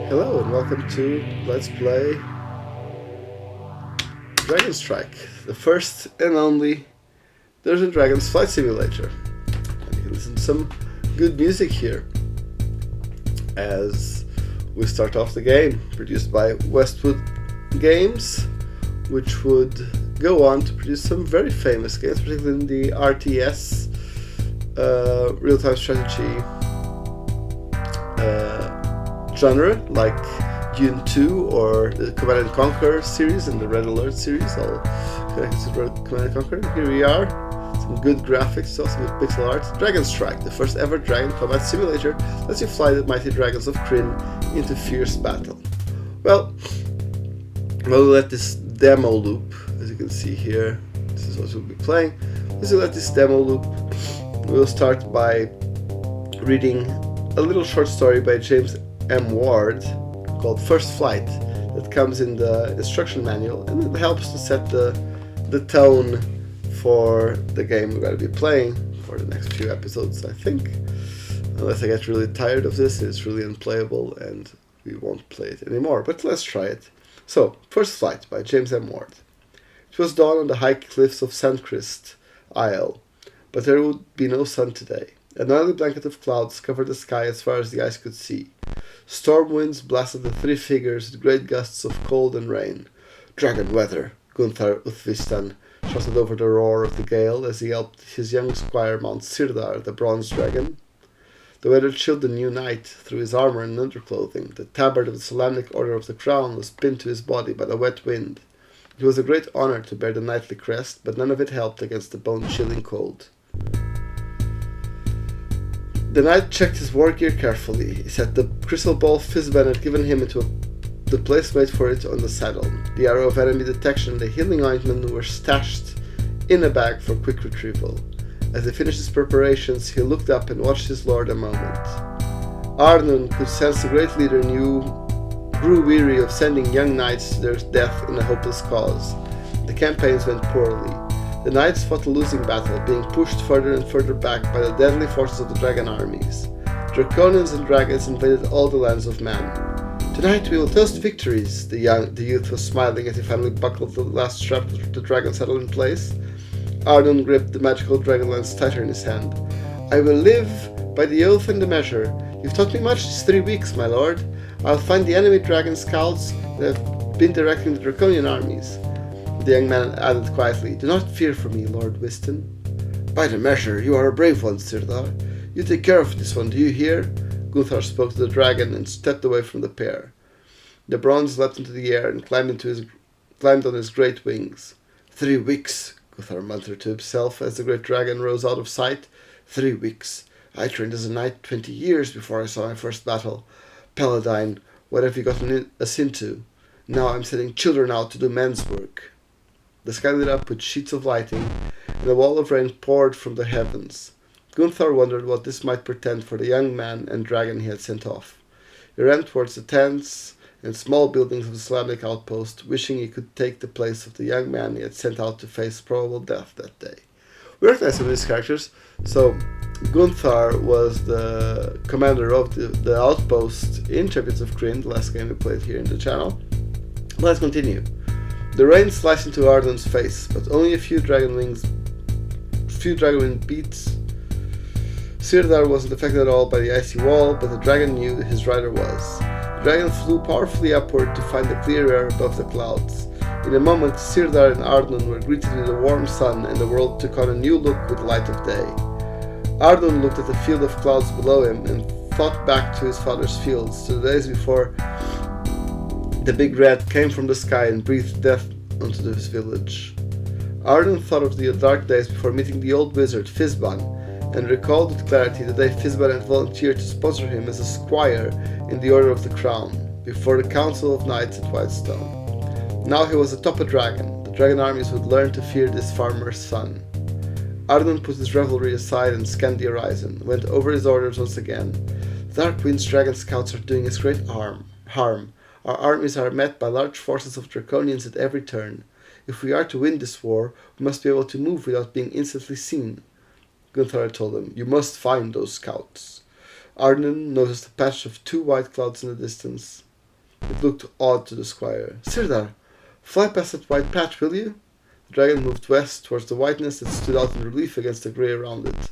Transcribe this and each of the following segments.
Hello and welcome to Let's Play DragonStrike, the first and only Dungeons & Dragons flight simulator. And you can listen to some good music here as we start off the game, produced by Westwood Games, which would go on to produce some very famous games, particularly in the RTS, real-time strategy genre, like Dune 2 or the Command & Conquer series and the Red Alert series, all connected to Command & Conquer. Here we are, some good graphics, also with pixel art. DragonStrike, the first ever dragon combat simulator, lets you fly the mighty dragons of Krynn into fierce battle. Well, we'll let this demo loop, as you can see here, this is what we'll be playing. As we let this demo loop, we'll start by reading a little short story by James M. Ward called First Flight that comes in the instruction manual, and it helps to set the tone for the game we're going to be playing for the next few episodes, I think. Unless I get really tired of this, it's really unplayable and we won't play it anymore, but let's try it. So, First Flight by James M. Ward. It was dawn on the high cliffs of Sandcrest Isle, but there would be no sun today. An oily blanket of clouds covered the sky as far as the eyes could see. Storm winds blasted the three figures with great gusts of cold and rain. "Dragon weather," Gunther Uthvistan shouted over the roar of the gale as he helped his young squire mount Sirdar, the bronze dragon. The weather chilled the new knight through his armor and underclothing. The tabard of the Solanic Order of the Crown was pinned to his body by the wet wind. It was a great honor to bear the knightly crest, but none of it helped against the bone-chilling cold. The knight checked his war gear carefully. He set the crystal ball Fizzban had given him into the place made for it on the saddle. The arrow of enemy detection and the healing ointment were stashed in a bag for quick retrieval. As he finished his preparations, he looked up and watched his lord a moment. Arnun could sense the great leader grew weary of sending young knights to their death in a hopeless cause. The campaigns went poorly. The knights fought a losing battle, being pushed further and further back by the deadly forces of the dragon armies. Draconians and dragons invaded all the lands of man. "Tonight we will toast victories," the youth was smiling as he finally buckled the last strap of the dragon saddle in place. Arnun gripped the magical Dragonlance tighter in his hand. "I will live by the oath and the measure. You've taught me much these 3 weeks, my lord. I'll find the enemy dragon scouts that have been directing the Draconian armies." The young man added quietly, "Do not fear for me, Lord Wystan." "By the measure, you are a brave one, Sirdar. You take care of this one, do you hear?" Guthar spoke to the dragon and stepped away from the pair. The bronze leapt into the air and climbed on his great wings. 3 weeks, Guthar muttered to himself as the great dragon rose out of sight. 3 weeks. I trained as a knight 20 years before I saw my first battle. Paladine, what have you gotten us into? Now I'm sending children out to do men's work. The sky lit up with sheets of lighting, and a wall of rain poured from the heavens. Gunther wondered what this might portend for the young man and dragon he had sent off. He ran towards the tents and small buildings of the Slavic outpost, wishing he could take the place of the young man he had sent out to face probable death that day. We recognize some of these characters. So, Gunther was the commander of the outpost in Champions of Krynn, the last game we played here in the channel. Let's continue. The rain sliced into Arden's face, but only a few dragon wing beats. Sirdar wasn't affected at all by the icy wall, but the dragon knew his rider was. The dragon flew powerfully upward to find the clear air above the clouds. In a moment, Sirdar and Arden were greeted with a warm sun, and the world took on a new look with the light of day. Arden looked at the field of clouds below him and thought back to his father's fields, to the days before the big red came from the sky and breathed death onto his village. Arden thought of the dark days before meeting the old wizard Fizzban, and recalled with clarity the day Fizzban had volunteered to sponsor him as a squire in the Order of the Crown, before the Council of Knights at Whitestone. Now he was atop a dragon. The dragon armies would learn to fear this farmer's son. Arden put his revelry aside and scanned the horizon, went over his orders once again. The Darkwind's dragon scouts are doing us great harm. Our armies are met by large forces of Draconians at every turn. If we are to win this war, we must be able to move without being instantly seen. Gunther told him, "You must find those scouts." Arden noticed a patch of 2 white clouds in the distance. It looked odd to the squire. "Sirdar, fly past that white patch, will you?" The dragon moved west towards the whiteness that stood out in relief against the grey around it.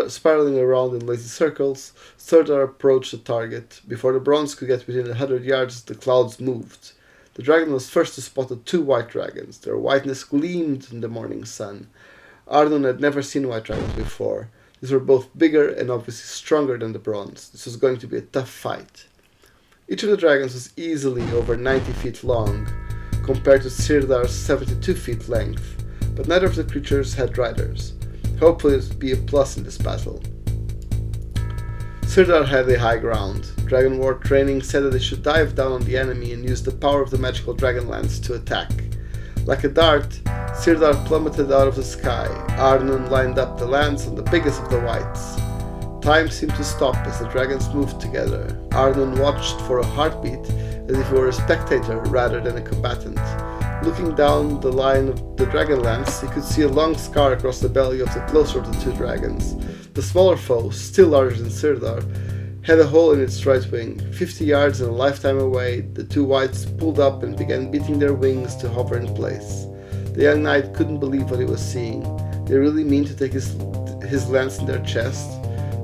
Spiraling around in lazy circles, Sirdar approached the target. Before the bronze could get within 100 yards, the clouds moved. The dragon was first to spot the two white dragons. Their whiteness gleamed in the morning sun. Arnon had never seen white dragons before. These were both bigger and obviously stronger than the bronze. This was going to be a tough fight. Each of the dragons was easily over 90 feet long, compared to Sirdar's 72 feet length, but neither of the creatures had riders. Hopefully it would be a plus in this battle. Sirdar had the high ground. Dragon War training said that they should dive down on the enemy and use the power of the magical Dragonlance to attack. Like a dart, Sirdar plummeted out of the sky. Arnon lined up the lance on the biggest of the whites. Time seemed to stop as the dragons moved together. Arnon watched for a heartbeat, as if he were a spectator rather than a combatant. Looking down the line of the Dragonlance, he could see a long scar across the belly of the closer of the two dragons. The smaller foe, still larger than Sirdar, had a hole in its right wing. 50 yards and a lifetime away, the two whites pulled up and began beating their wings to hover in place. The young knight couldn't believe what he was seeing. They really mean to take his lance in their chest?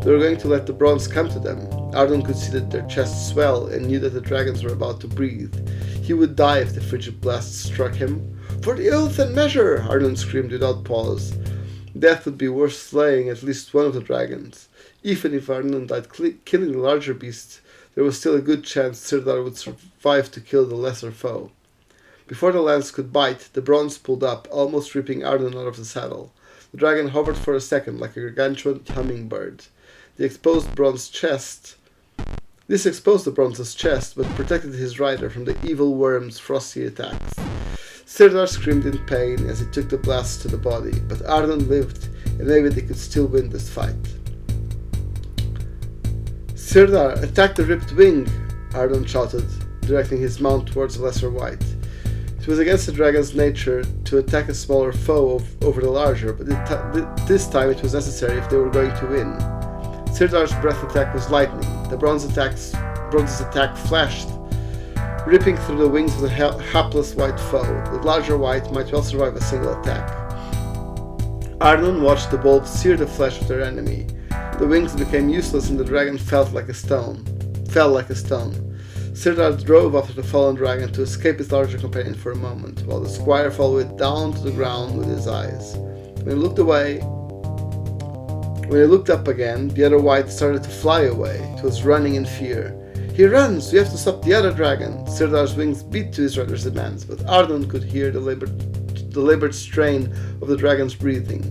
They were going to let the bronze come to them. Arnon could see that their chests swell and knew that the dragons were about to breathe. He would die if the frigid blast struck him. "For the oath and measure!" Arnon screamed without pause. Death would be worth slaying at least one of the dragons. Even if Arnon died killing the larger beast, there was still a good chance Sirdar would survive to kill the lesser foe. Before the lance could bite, the bronze pulled up, almost ripping Arnon out of the saddle. The dragon hovered for a second like a gargantuan hummingbird. This exposed the bronze's chest, but protected his rider from the evil worm's frosty attacks. Sirdar screamed in pain as he took the blast to the body, but Arnon lived, and maybe they could still win this fight. "Sirdar, attack the ripped wing!" Arnon shouted, directing his mount towards the lesser white. It was against the dragon's nature to attack a smaller foe over the larger, but this time it was necessary if they were going to win. Sirdar's breath attack was lightning. The bronze's attack flashed, ripping through the wings of the hapless white foe. The larger white might well survive a single attack. Arnon watched the bolt sear the flesh of their enemy. The wings became useless and the dragon fell like a stone. Sirdar drove after the fallen dragon to escape his larger companion for a moment, while the squire followed it down to the ground with his eyes. When he looked up again, the other white started to fly away. It was running in fear. "He runs! We have to stop the other dragon!" Sirdar's wings beat to his rider's demands, but Arnon could hear the labored strain of the dragon's breathing.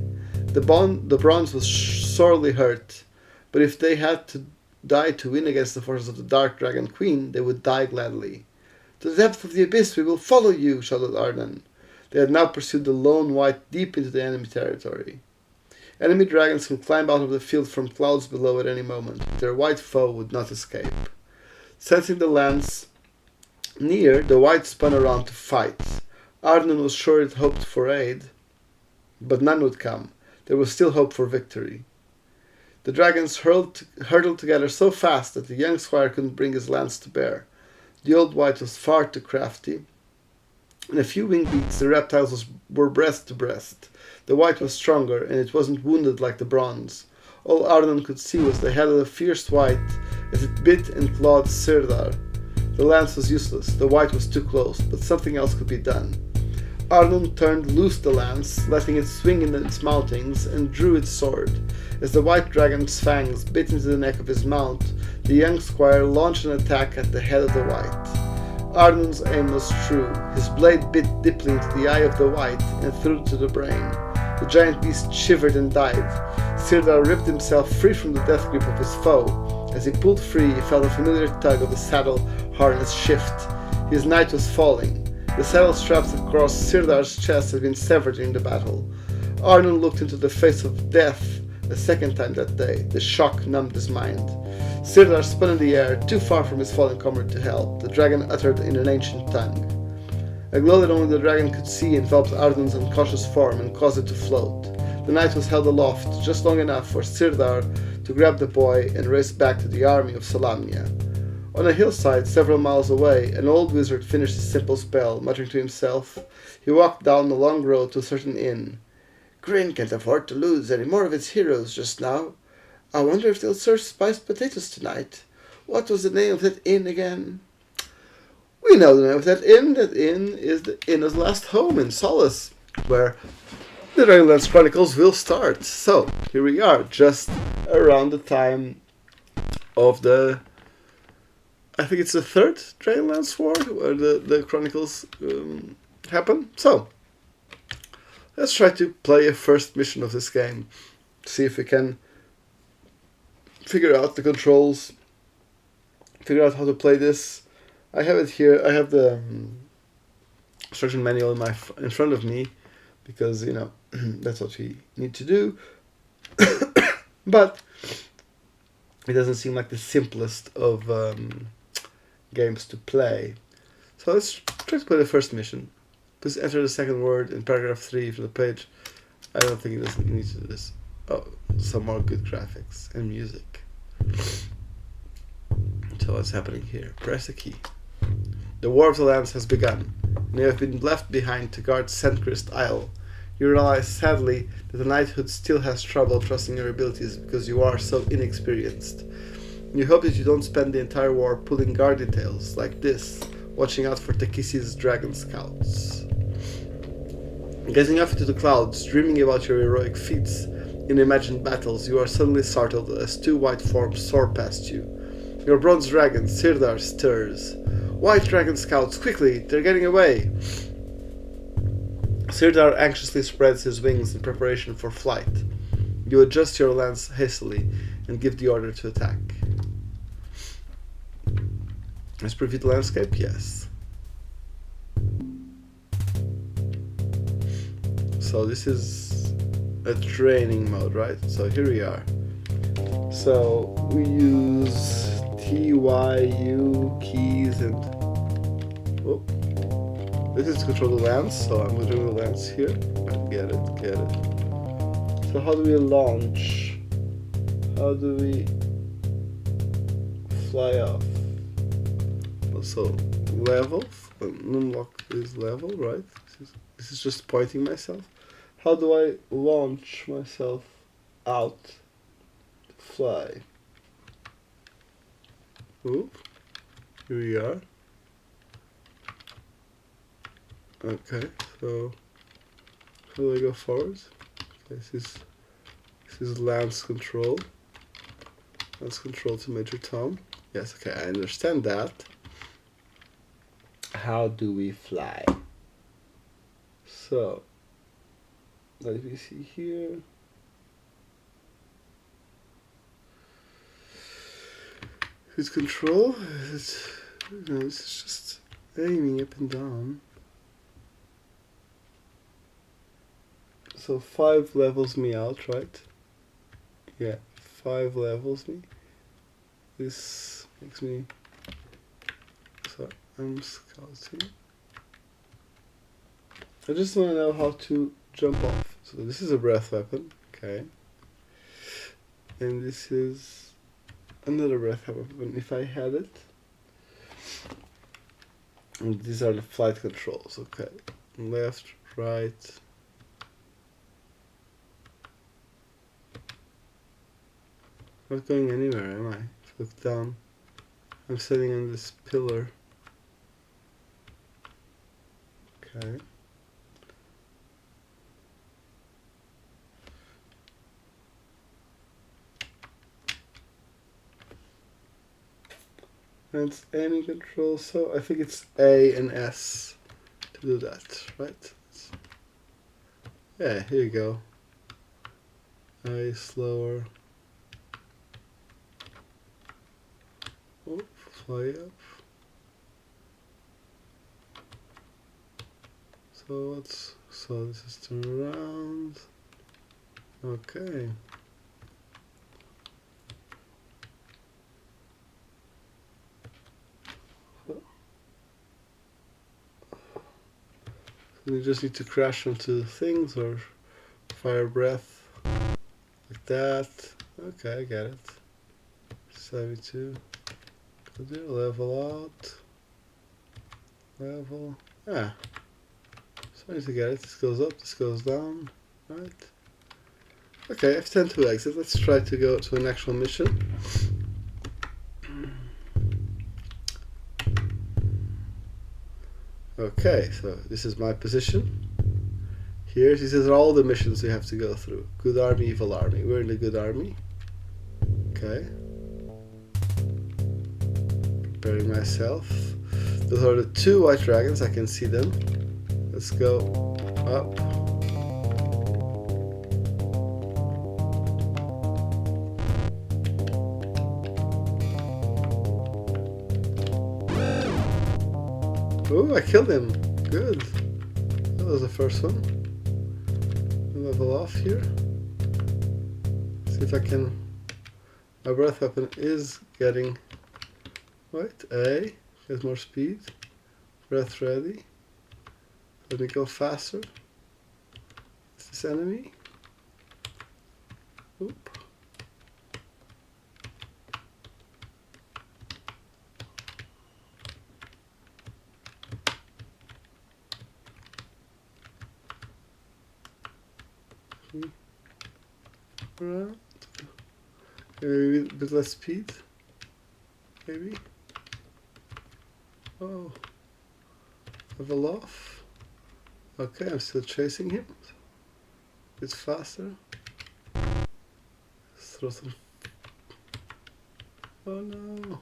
The bronze was sorely hurt, but if they had to die to win against the forces of the Dark Dragon Queen, they would die gladly. "To the depth of the abyss we will follow you!" shouted Arnon. They had now pursued the lone white deep into the enemy territory. Enemy dragons can climb out of the field from clouds below at any moment, but their white foe would not escape. Sensing the lance near, the white spun around to fight. Arnon was sure it hoped for aid, but none would come. There was still hope for victory. The dragons hurtled together so fast that the young squire couldn't bring his lance to bear. The old white was far too crafty. In a few wing beats, the reptiles were breast to breast. The white was stronger, and it wasn't wounded like the bronze. All Arnon could see was the head of the fierce white as it bit and clawed Sirdar. The lance was useless, the white was too close, but something else could be done. Arnon turned loose the lance, letting it swing in its mountings, and drew its sword. As the white dragon's fangs bit into the neck of his mount, the young squire launched an attack at the head of the white. Arnon's aim was true. His blade bit deeply into the eye of the white and through to the brain. The giant beast shivered and died. Sirdar ripped himself free from the death grip of his foe. As he pulled free, he felt a familiar tug of the saddle harness shift. His knight was falling. The saddle straps across Sirdar's chest had been severed during the battle. Arnon looked into the face of death a second time that day. The shock numbed his mind. Sirdar spun in the air, too far from his fallen comrade to help. The dragon uttered in an ancient tongue. A glow that only the dragon could see enveloped Arnon's unconscious form and caused it to float. The knight was held aloft, just long enough for Sirdar to grab the boy and race back to the army of Salamnia. On a hillside several miles away, an old wizard finished his simple spell, muttering to himself. He walked down the long road to a certain inn. Krynn can't afford to lose any more of its heroes just now. I wonder if they'll serve spiced potatoes tonight. What was the name of that inn again? We know the name of that inn. That inn is the Inn's Last Home in Solace, where the Dragonlance Chronicles will start. So, here we are, just around the time of the... I think it's the third Dragonlance War, where the Chronicles happen. So, let's try to play a first mission of this game. See if we can figure out the controls, figure out how to play this. I have it here. I have the instruction manual in front of me, because, you know, that's what we need to do. But it doesn't seem like the simplest of games to play. So let's try to play the first mission. Please enter the second word in paragraph 3 from the page. I don't think it doesn't need to do this. Oh, some more good graphics and music. So what's happening here? Press the key. The War of the Lands has begun, and you have been left behind to guard Sandcrest Isle. You realize sadly that the knighthood still has trouble trusting your abilities because you are so inexperienced. You hope that you don't spend the entire war pulling guard details like this, watching out for Takhisis dragon scouts. Gazing up into the clouds, dreaming about your heroic feats in imagined battles, you are suddenly startled as two white forms soar past you. Your bronze dragon, Sirdar, stirs. White dragon scouts, quickly, they're getting away! Sirdar anxiously spreads his wings in preparation for flight. You adjust your lance hastily and give the order to attack. Let's preview the landscape? Yes. So this is a training mode, right? So here we are. So we use TYU keys and... Oh. This is to control the lance, so I'm controlling the lance here. Get it. So how do we launch? How do we fly off? So level, unlock is level, right? This is just pointing myself. How do I launch myself out to fly? Oop, here we are. Okay, so how do I go forward? Okay, this is lance control. Lance control to Major Tom. Yes, okay, I understand that. How do we fly? So let me see here. His control is, this is just aiming up and down. So 5 levels me out, right? Yeah, 5 levels me. This makes me... So I'm scouting. I just want to know how to jump off. So this is a breath weapon, okay. And this is another breath weapon if I had it. And these are the flight controls, okay. Left, right. Not going anywhere, am I? If I look down, I'm sitting on this pillar. Okay. And aiming control, so I think it's A and S to do that, right? Yeah, here you go. A slower. Oh, fly up. So this is turn around. Okay. So you just need to crash into things or fire breath like that. Okay, I get it. 72. Level out. Level. Ah. Starting to get it. This goes up, this goes down. Right. Okay, F10 to exit. Let's try to go to an actual mission. Okay, so this is my position. Here, these are all the missions we have to go through. Good army, evil army. We're in the good army. Okay. Preparing myself. Those are the 2 white dragons, I can see them. Let's go up. Oh, I killed him. Good. That was the first one. Level off here. See if I can. My breath weapon is getting. Right, A. Has more speed. Breath ready. Let me go faster. Is this enemy? Oop. Around. Maybe a bit less speed. Maybe. Oh. Level off. Okay, I'm still chasing him. A bit faster. Let's throw some. Oh no.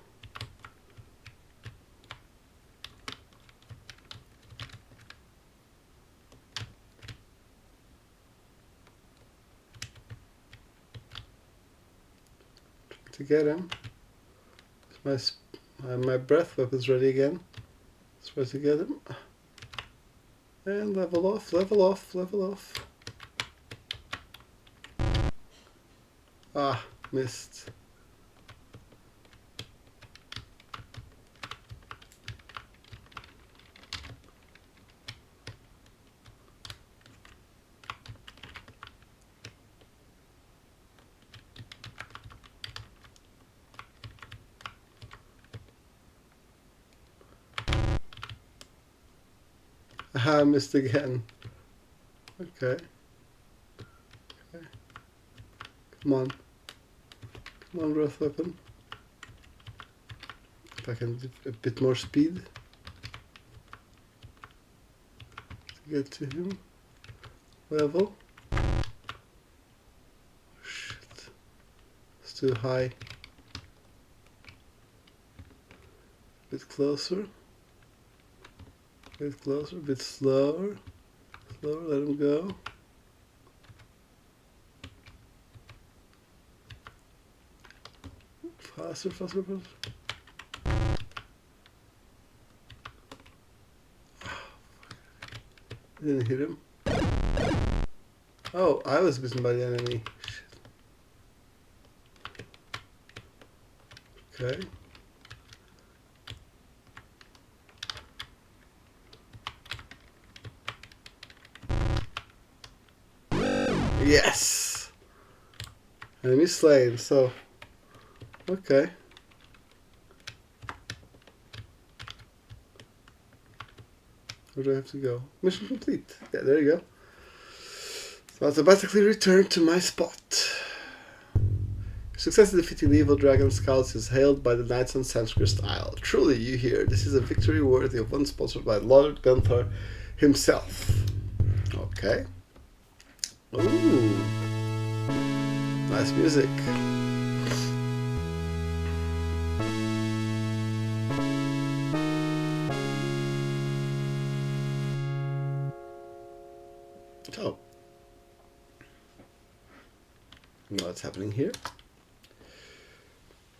To get him. My breath weapon's ready again. Let's try to get him. And level off, level off, level off. Ah, missed. I missed again. Okay. Okay. Come on. Come on, breath weapon. If I can do a bit more speed to get to him. Level. Shit. It's too high. A bit closer. A bit closer, a bit slower. Slower, let him go. Faster, faster, faster. Didn't hit him. Oh, I was bitten by the enemy. Shit. Okay. Yes! Enemy slain, so. Okay. Where do I have to go? Mission complete. Yeah, there you go. So I automatically returned to my spot. Success in defeating the evil dragon scouts is hailed by the knights on Sanskrit Isle. Truly, you hear, this is a victory worthy of one sponsored by Lord Gunther himself. Okay. Ooh. Nice music. So, what's happening here?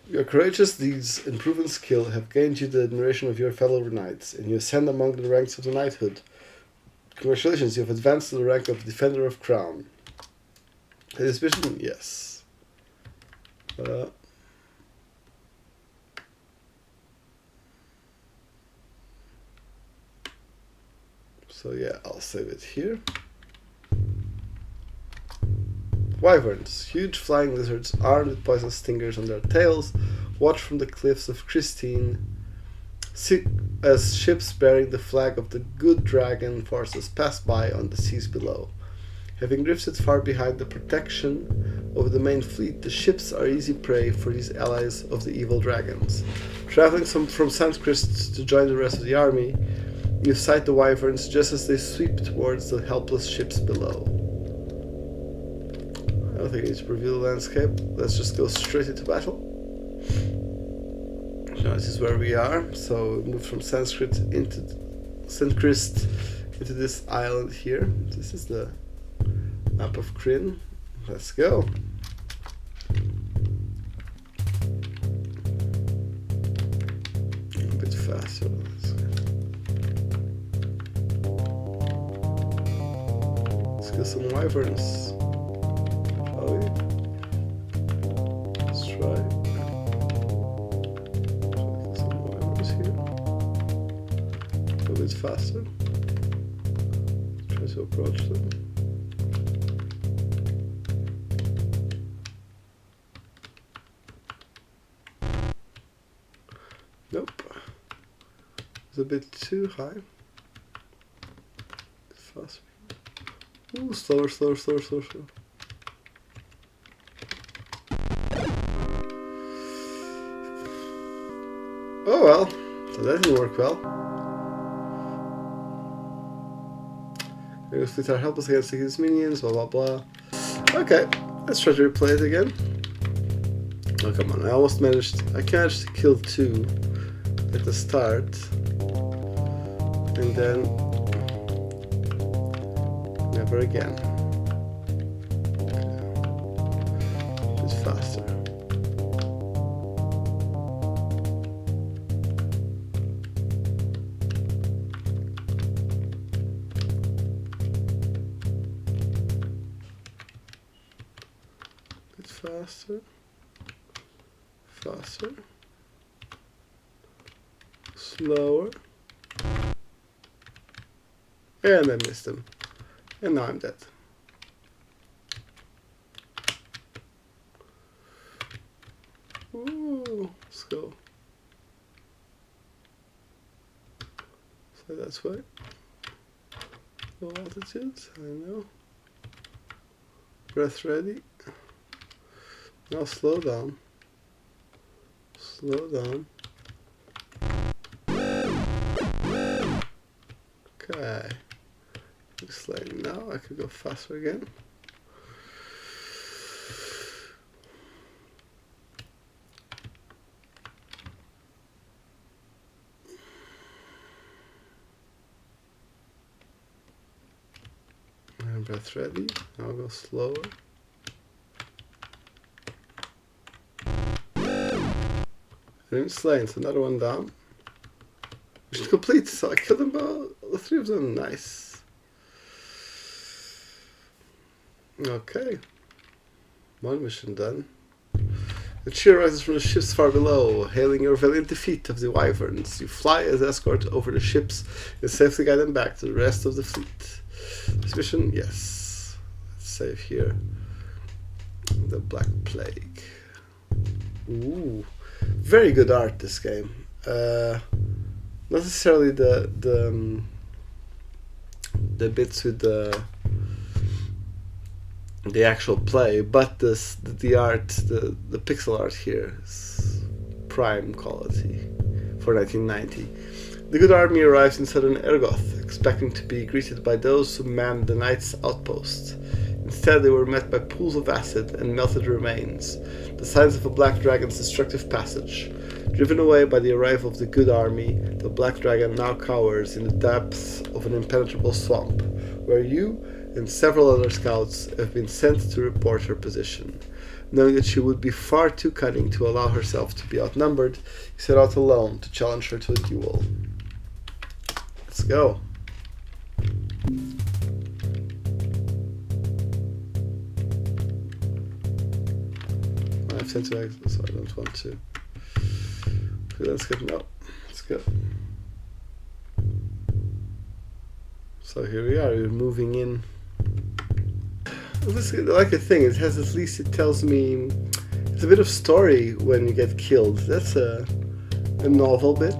Your courageous deeds and proven skill have gained you the admiration of your fellow knights, and you ascend among the ranks of the knighthood. Congratulations, you have advanced to the rank of Defender of Crown. This mission? Yes. So yeah, I'll save it here. Wyverns, huge flying lizards armed with poisonous stingers on their tails, watch from the cliffs of Christine as ships bearing the flag of the good dragon forces pass by on the seas below. Having drifted far behind the protection of the main fleet, the ships are easy prey for these allies of the evil dragons. Traveling from Sanskrit to join the rest of the army, you sight the wyverns just as they sweep towards the helpless ships below. I don't think I need to reveal the landscape. Let's just go straight into battle. Now this is where we are. So we moved from Sanskrit into this island here. This is the map of Krynn. Let's go. A bit faster. Let's kill some wyverns. Shall we? Let's try. Kill some wyverns here. A bit faster. Try to approach them. Nope. It's a bit too high. Fast. Ooh, slower. Oh well, so that didn't work well. We're gonna split our helpless against these minions, blah blah blah. Okay, let's try to replay it again. Oh come on, I managed to kill 2 at the start. And then never again. Okay. It's faster. It's faster. Faster. Slower. And I missed him. And now I'm dead. Ooh, let's go. So that's why. Low altitude, I know. Breath ready. Now slow down. Slow down. Okay. Looks like now I could go faster again. And breath ready. Now I'll go slower. And slain, so another one down. Mission complete, so I killed them all, the 3 of them, nice. Okay. 1 mission done. A cheer rises from the ships far below, hailing your valiant defeat of the wyverns. You fly as escort over the ships and safely guide them back to the rest of the fleet. This mission, yes. Let's save here. The Black Plague. Ooh. Very good art, this game. Not necessarily the bits with the actual play, but the art, the pixel art here is prime quality for 1990. The good army arrives in southern Ergoth, expecting to be greeted by those who manned the knight's outpost. Instead, they were met by pools of acid and melted remains, the signs of a black dragon's destructive passage. Driven away by the arrival of the good army, the black dragon now cowers in the depths of an impenetrable swamp, where you and several other scouts have been sent to report her position. Knowing that she would be far too cunning to allow herself to be outnumbered, you set out alone to challenge her to a duel. Let's go. I have 10 to exit, so I don't want to. Okay, let's get no. Let's go. So here we are, we're moving in. This is like a thing. It has, at least it tells me, it's a bit of story when you get killed. That's a novel bit.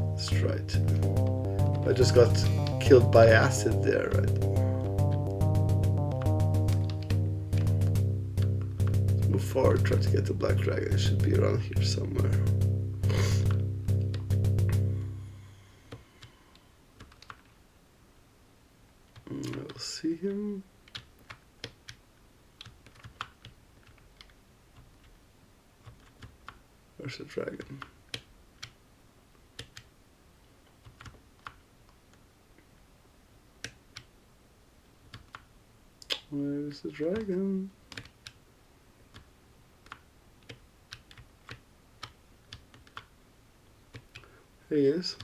Let's try to. I just got killed by acid there, right? Let's move forward, try to get the black dragon. It should be around here somewhere. I'll see him. Where's the dragon? Where's the dragon? There he is.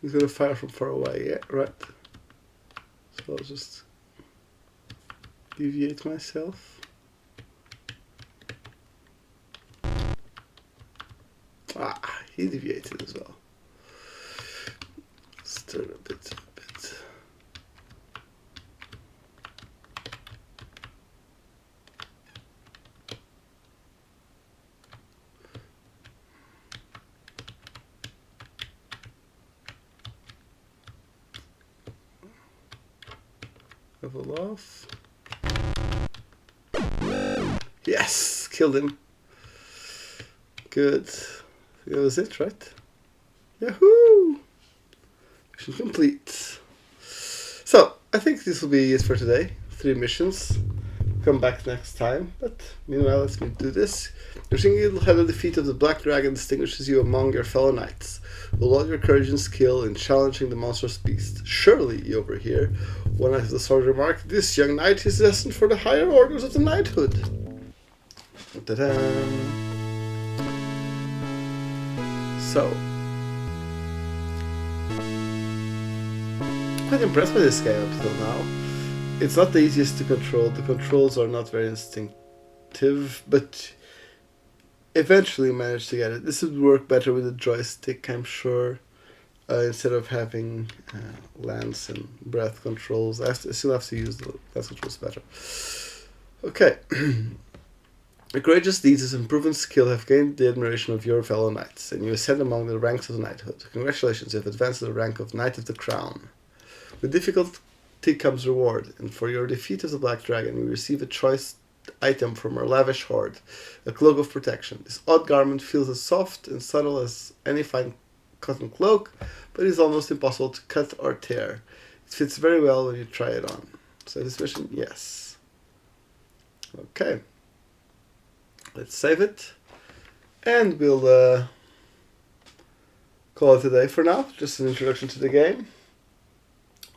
He's gonna fire from far away, yeah, right. So I'll just deviate myself. Ah, he deviated as well. Let's turn a bit. Level off. Yes! Killed him. Good. That was it, right? Yahoo! Mission complete. So, I think this will be it for today. 3 missions. Come back next time. But meanwhile, let's do this. Your single-handed defeat of the Black Dragon distinguishes you among your fellow knights. With all your courage and skill in challenging the monstrous beast. Surely, you overhear one knight of the sword remark, this young knight is destined for the higher orders of the knighthood. Ta-da! So, quite impressed by this game up till now. It's not the easiest to control. The controls are not very instinctive, but eventually managed to get it. This would work better with a joystick, I'm sure, instead of having lance and breath controls. I still have to use the lance controls better. Okay. Your courageous deeds and proven skill have gained the admiration of your fellow knights, and you ascend among the ranks of the knighthood. Congratulations, you have advanced to the rank of Knight of the Crown. With difficulty comes reward, and for your defeat of the Black Dragon, you receive a choice item from our lavish hoard, a cloak of protection. This odd garment feels as soft and subtle as any fine cotton cloak, but is almost impossible to cut or tear. It fits very well when you try it on. So this mission, yes. Okay. Let's save it, and we'll call it a day for now. Just an introduction to the game.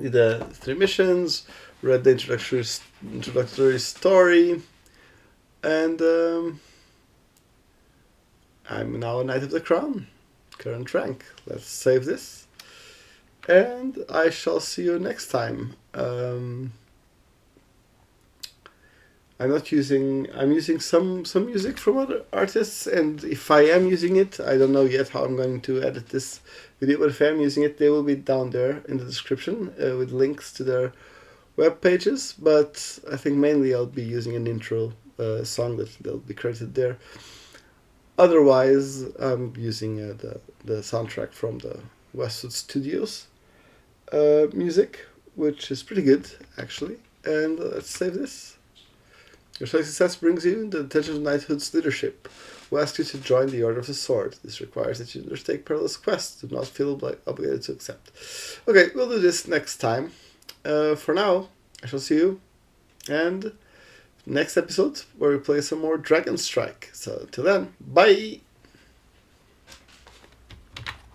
Did the 3 missions, read the introductory story, and I'm now a Knight of the Crown, current rank. Let's save this, and I shall see you next time. I'm using some music from other artists, and if I am using it, I don't know yet how I'm going to edit this video, but if I am using it, they will be down there in the description with links to their web pages, but I think mainly I'll be using an intro song that they'll be credited there. Otherwise, I'm using the soundtrack from the Westwood Studios music, which is pretty good, actually, and let's save this. Your success brings you the attention of knighthood's leadership, who asks you to join the Order of the Sword. This requires that you undertake perilous quests, do not feel obligated to accept. Okay, we'll do this next time. For now, I shall see you, and next episode where we play some more DragonStrike. So, till then, bye!